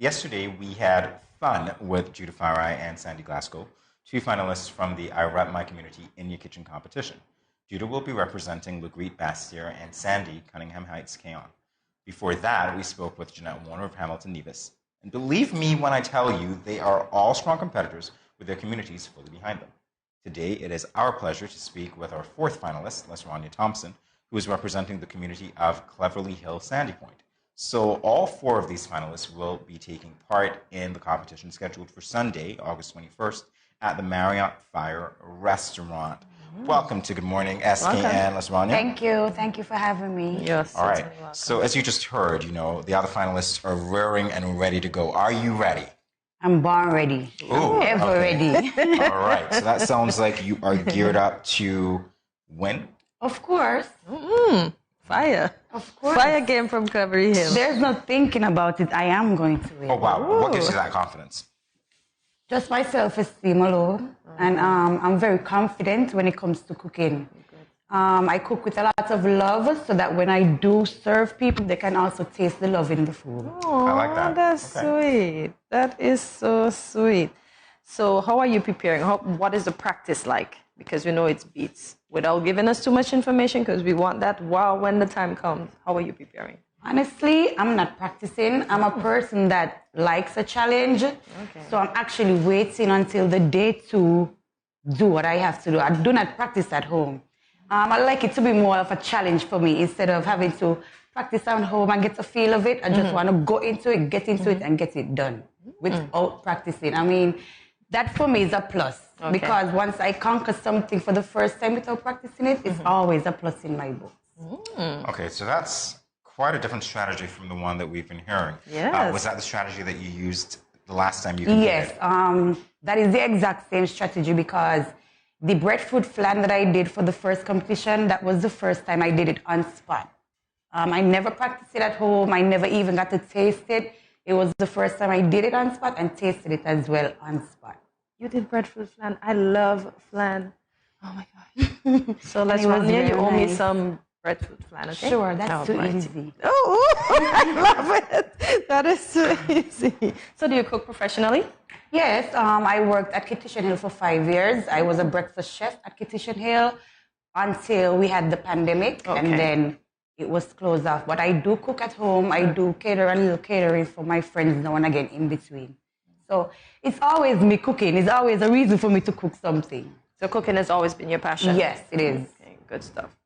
Yesterday, we had fun with Judah Farai and Sandy Glasgow, two finalists from the I Rep My Community in Your Kitchen competition. Judah will be representing Lagreet Bastier and Sandy Cunningham Heights Keon. Before that, we spoke with Jeanette Warner of Hamilton Nevis. And believe me when I tell you, they are all strong competitors with their communities fully behind them. Today, it is our pleasure to speak with our fourth finalist, LesRonya Thompson, who is representing the community of Cleverly Hill Sandy Point. So all four of these finalists will be taking part in the competition scheduled for Sunday, August 21st, at the Marriott Fire Restaurant. Welcome to Good Morning, SKN, LesRonya. Thank you. Thank you for having me. Yes. All right. So as you just heard, the other finalists are raring and ready to go. Are you ready? I'm born ready. Ooh, Ever ready. All right. So that sounds like you are geared up to win. Of course. Fire. Of course. Fire came from Cleverly Hill. There's no thinking about it. I am going to win. Oh, wow. What gives you that confidence? Just my self-esteem alone. And I'm very confident when it comes to cooking. I cook with a lot of love so that when I do serve people, they can also taste the love in the food. Oh, I like that. That's sweet. That is so sweet. So how are you preparing? What is the practice like? Because we know it's beats. Without giving us too much information, because we want that when the time comes. How are you preparing? Honestly, I'm not practicing. I'm a person that likes a challenge. Okay. So I'm actually waiting until the day to do what I have to do. I do not practice at home. I like it to be more of a challenge for me instead of having to practice at home and get a feel of it. I just want to go into it, get into it, and get it done without practicing. I mean, that for me is a plus. Okay. Because once I conquer something for the first time without practicing it, it's always a plus in my book. Okay, so that's quite a different strategy from the one that we've been hearing. Yes. Was that the strategy that you used the last time you competed? Yes, that is the exact same strategy because the breadfruit flan that I did for the first competition, that was the first time I did it on spot. I never practiced it at home. I never even got to taste it. It was the first time I did it on spot and tasted it as well on spot. You did breadfruit flan. I love flan. Oh my gosh. So LesRonya, you owe me some breadfruit flan, okay? Sure, that's too easy. Oh, I love it. That is so easy. So do you cook professionally? Yes, I worked at Kitchen Hill for 5 years. I was a breakfast chef at Kitchen Hill until we had the pandemic, and then it was closed off. But I do cook at home. I do cater a little catering for my friends now and again in between. So it's always me cooking. It's always a reason for me to cook something. So cooking has always been your passion? Yes, it is. Okay, good stuff.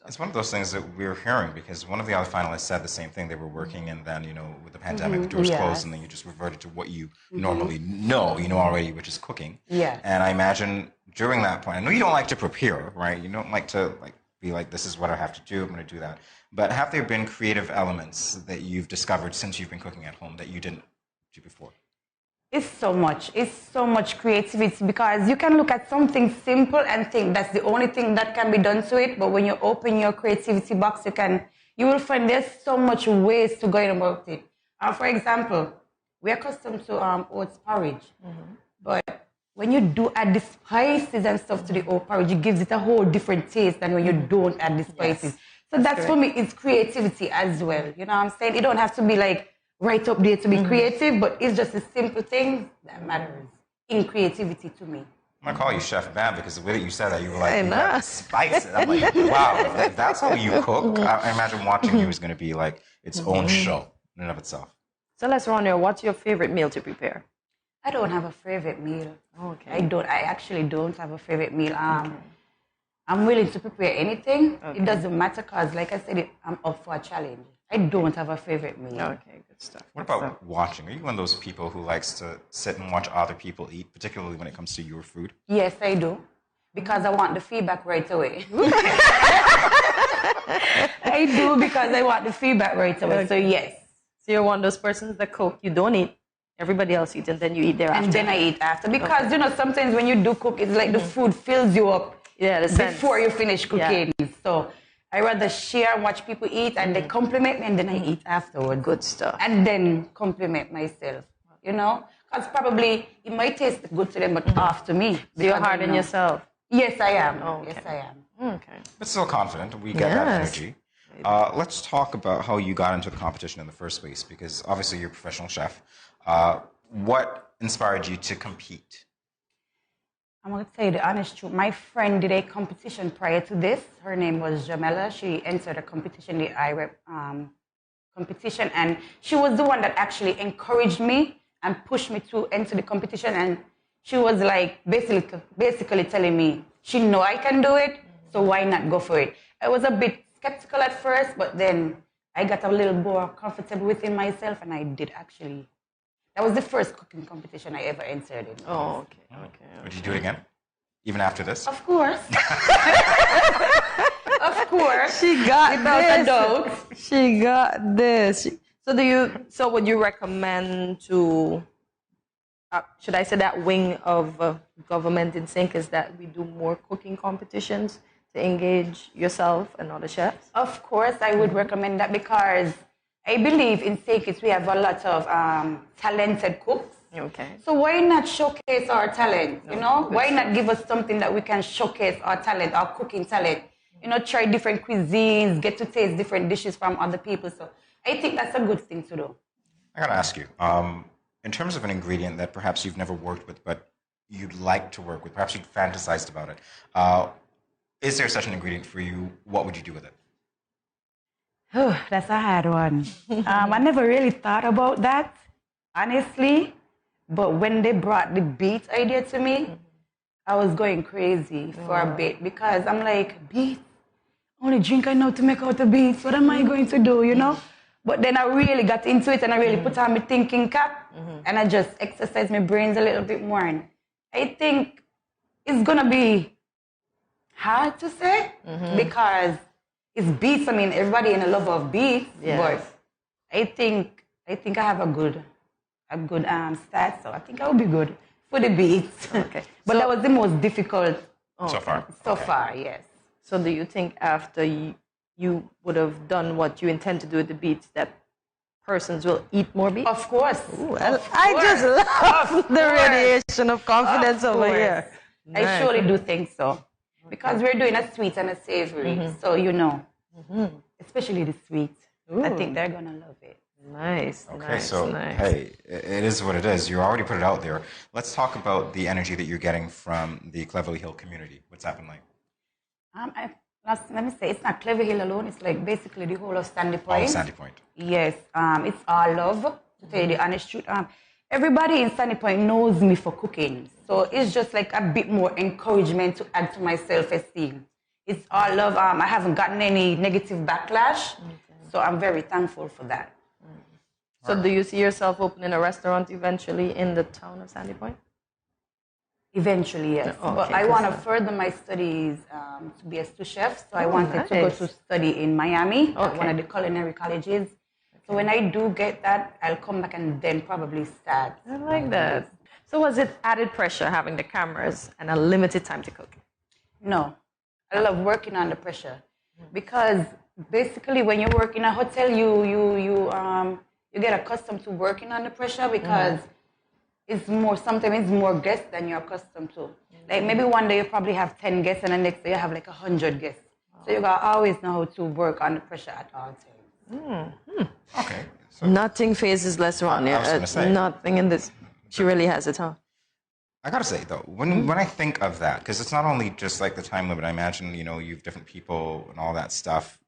It's one of those things that we're hearing because one of the other finalists said the same thing. They were working and then, with the pandemic, the doors closed and then you just reverted to what you normally know, already, which is cooking. Yeah. And I imagine during that point, I know you don't like to prepare, right? You don't like to be like, this is what I have to do, I'm going to do that. But have there been creative elements that you've discovered since you've been cooking at home that you didn't do before? It's so much creativity because you can look at something simple and think that's the only thing that can be done to it. But when you open your creativity box, you will find there's so much ways to go about it. For example, we're accustomed to oats porridge, but when you do add the spices and stuff to the oat porridge, it gives it a whole different taste than when you don't add the spices. Yes, so that's for me, it's creativity as well. You know what I'm saying? It don't have to be like right up there to be creative, but it's just the simple things that matters in creativity to me. I'm going to call you Chef Bam because the way that you said that, you were like, you have spices. I'm like, wow, if that's how you cook, I imagine watching you is going to be like its own show in and of itself. So LesRonya, what's your favorite meal to prepare? I don't have a favorite meal. Okay. I actually don't have a favorite meal. I'm willing to prepare anything. It doesn't matter because, like I said, I'm up for a challenge. I don't have a favorite meal. Okay, good stuff. What about watching? Are you one of those people who likes to sit and watch other people eat, particularly when it comes to your food? Yes, I do. Because I want the feedback right away. I do because I want the feedback right away. So yes. So you're one of those persons that cook, you don't eat, everybody else eats, and then you eat thereafter. And then I eat after. Because, sometimes when you do cook, it's like the food fills you up before you finish cooking. Yeah. So I rather share and watch people eat and they compliment me and then I eat afterwards. Good stuff. And then compliment myself, Because probably it might taste good to them, but after me. So you're hard on yourself? Yes, I am. Oh, okay. Yes, I am. Okay. But still confident. We get that energy. Let's talk about how you got into the competition in the first place, because obviously you're a professional chef. What inspired you to compete? I'm going to tell you the honest truth. My friend did a competition prior to this. Her name was Jamela. She entered a competition, the IREP competition, and she was the one that actually encouraged me and pushed me to enter the competition. And she was like basically telling me she know I can do it, so why not go for it? I was a bit skeptical at first, but then I got a little more comfortable within myself, and I did actually. That was the first cooking competition I ever entered in. Oh, okay. Would you do it again? Even after this? Of course. Of course. She got Without this. a doubt. She got this. So would you recommend to, should I say that wing of government in sync is that we do more cooking competitions to engage yourself and other chefs? Of course, I would recommend that because I believe in Sakis we have a lot of talented cooks. Okay. So why not showcase our talent? You know, why not give us something that we can showcase our talent, our cooking talent? You know, try different cuisines, get to taste different dishes from other people. So I think that's a good thing to do. I gotta ask you, in terms of an ingredient that perhaps you've never worked with, but you'd like to work with, perhaps you'd fantasized about it. Is there such an ingredient for you? What would you do with it? Oh, that's a hard one. I never really thought about that, honestly. But when they brought the beet idea to me, I was going crazy for a bit because I'm like, beets? Only drink I know to make out of beets. What am I going to do, you know? But then I really got into it and I really put on my thinking cap and I just exercised my brains a little bit more. And I think it's going to be hard to say because it's beets. I mean, everybody in a love of beets, but I think I have a good stat, so I think I will be good for the beets. Okay. But that was the most difficult So far? So far, yes. So do you think after you would have done what you intend to do with the beets that persons will eat more beets? Of course. Ooh, I just love the radiation of confidence over here. I surely do think so. Because we're doing a sweet and a savory, so you know, especially the sweet. I think they're going to love it. Nice. Okay, hey, it is what it is. You already put it out there. Let's talk about the energy that you're getting from the Cleverly Hill community. What's that been like? Let me say, it's not Clever Hill alone. It's like basically the whole of Sandy Point. All of Sandy Point. Yes, it's all love, to tell you the honest truth. Everybody in Sandy Point knows me for cooking. So it's just like a bit more encouragement to add to my self-esteem. It's all love. I haven't gotten any negative backlash. So I'm very thankful for that. So do you see yourself opening a restaurant eventually in the town of Sandy Point? Eventually, yes. Oh, but I want to further my studies to be a sous chef. So I wanted to go to study in Miami at one of the culinary colleges. So when I do get that, I'll come back and then probably start. I like that. So was it added pressure having the cameras and a limited time to cook? No. I love working under pressure because basically when you work in a hotel, you get accustomed to working under pressure because sometimes it's more guests than you're accustomed to. Like maybe one day you probably have 10 guests and the next day you have like 100 guests. So you gotta always know how to work under pressure at all times. Okay. So Nothing phases LesRonya. I was gonna say. Nothing in this. She really has it, huh? I gotta say though, when I think of that, because it's not only just like the time limit. I imagine you have different people and all that stuff.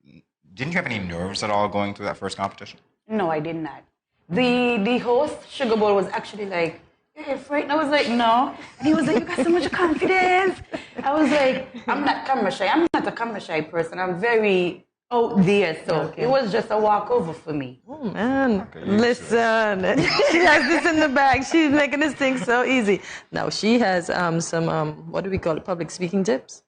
Didn't you have any nerves at all going through that first competition? No, I did not. The host, Sugar Bowl, was actually like, "Hey, Frank." And I was like, "No." And he was like, "You got so much confidence." I was like, "I'm not camera shy. I'm not a camera shy person. I'm very out there." So it was just a walkover for me. Oh, man. Listen. She has this in the bag. She's making this thing so easy. Now, she has some, what do we call it, public speaking tips?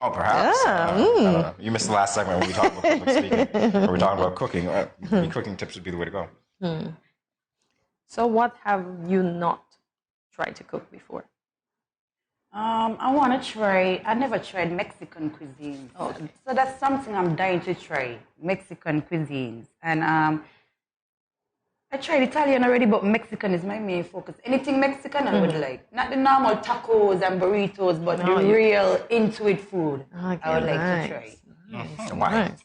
Oh, perhaps. Yeah. I don't know. You missed the last segment when we talked about public speaking. Or we talked about cooking. Cooking tips would be the way to go. So what have you not tried to cook before? I want to try. I never tried Mexican cuisine. So that's something I'm dying to try, Mexican cuisines. And I tried Italian already, but Mexican is my main focus. Anything Mexican I would like. Not the normal tacos and burritos, but the real into it food I would like to try.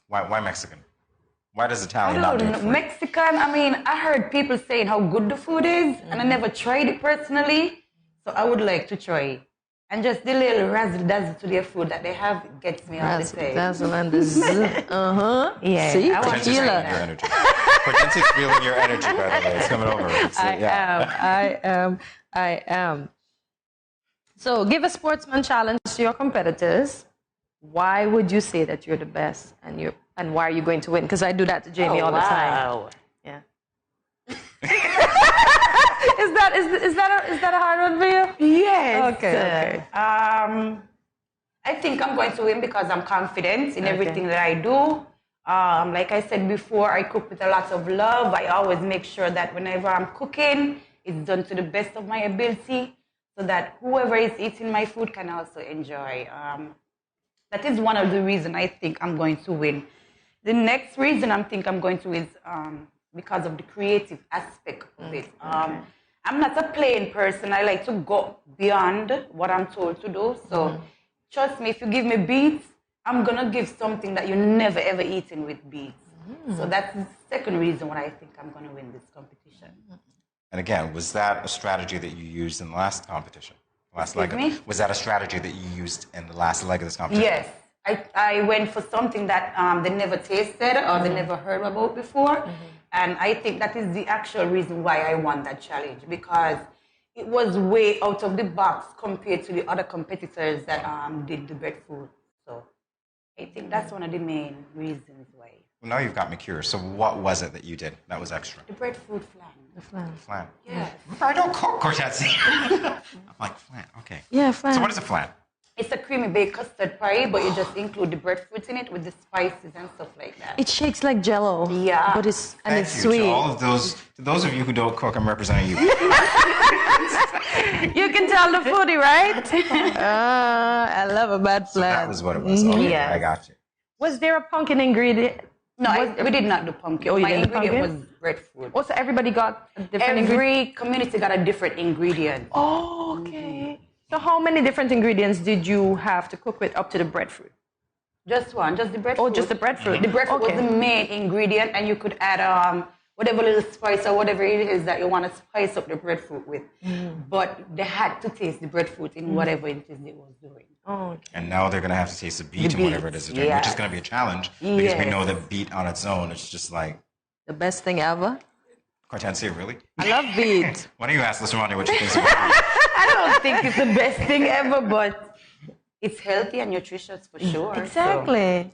Why Mexican? Why does I Italian not do don't it know. for you? Mexican, I mean, I heard people saying how good the food is, and I never tried it personally, so I would like to try it. And just the little razzle-dazzle to their food that they have gets me all the time. Dazzle and the zzz. Yeah, See? I want to Hortensia's try feeling that. your energy. Hortensia's feeling your energy, by the way. It's coming over. I am. So give a sportsman challenge to your competitors. Why would you say that you're the best and why are you going to win? Because I do that to Jamie all the time. Yeah. Is that a hard one for you? Yes. Okay. I think I'm going to win because I'm confident in everything that I do. Like I said before, I cook with a lot of love. I always make sure that whenever I'm cooking, it's done to the best of my ability so that whoever is eating my food can also enjoy. That is one of the reasons I think I'm going to win. The next reason I think I'm going to win is because of the creative aspect of it. I'm not a plain person. I like to go beyond what I'm told to do. So trust me, if you give me beets, I'm going to give something that you never ever eaten with beets. So that's the second reason why I think I'm going to win this competition. And again, was that a strategy that you used in the last competition? Was that a strategy that you used in the last leg of this competition? Yes. I went for something that they never tasted or they never heard about before. And I think that is the actual reason why I won that challenge, because it was way out of the box compared to the other competitors that did the breadfruit. So I think that's one of the main reasons why. Well, now you've got me curious. So what was it that you did that was extra? The breadfruit flan. The flan. Flan. Yes. I don't cook, Cortez. I'm like, flan, okay. Yeah, flan. So what is a flan? It's a creamy baked custard pie, but you just include the breadfruit in it with the spices and stuff like that. It shakes like Jello. Yeah. But it's Thank you sweet. to all of those. To those of you who don't cook, I'm representing you. You can tell the foodie, right? I love a bad flan. That was what it was. Okay, Yes. I got you. Was there a pumpkin ingredient? No, we did not do pumpkin. Oh, you My didn't do ingredient pumpkin? was breadfruit. Also, everybody got a different ingredient. Every community got a different ingredient. Oh, okay. So how many different ingredients did you have to cook with up to the breadfruit? Just one, just the breadfruit. Oh, just the breadfruit. The breadfruit Okay. was the main ingredient, and you could add whatever little spice or whatever it is that you want to spice up the breadfruit with. But they had to taste the breadfruit in whatever it is they was doing. Oh, okay. And now they're going to have to taste the beet and whatever it is they're doing, which is going to be a challenge because we know that beet on its own is just like... The best thing ever. Cortensia, really? I love beet. Why don't you ask LesRonya what she thinks about beet? I don't think it's the best thing ever, but it's healthy and nutritious for sure. Exactly.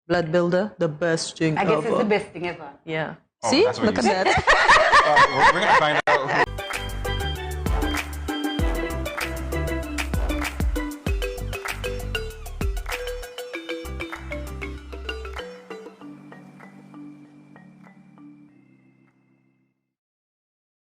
Blood builder, the best thing So I guess ever. it's the best thing ever. Yeah. Oh, See? that's what Look you at said. that. We're going to find out who...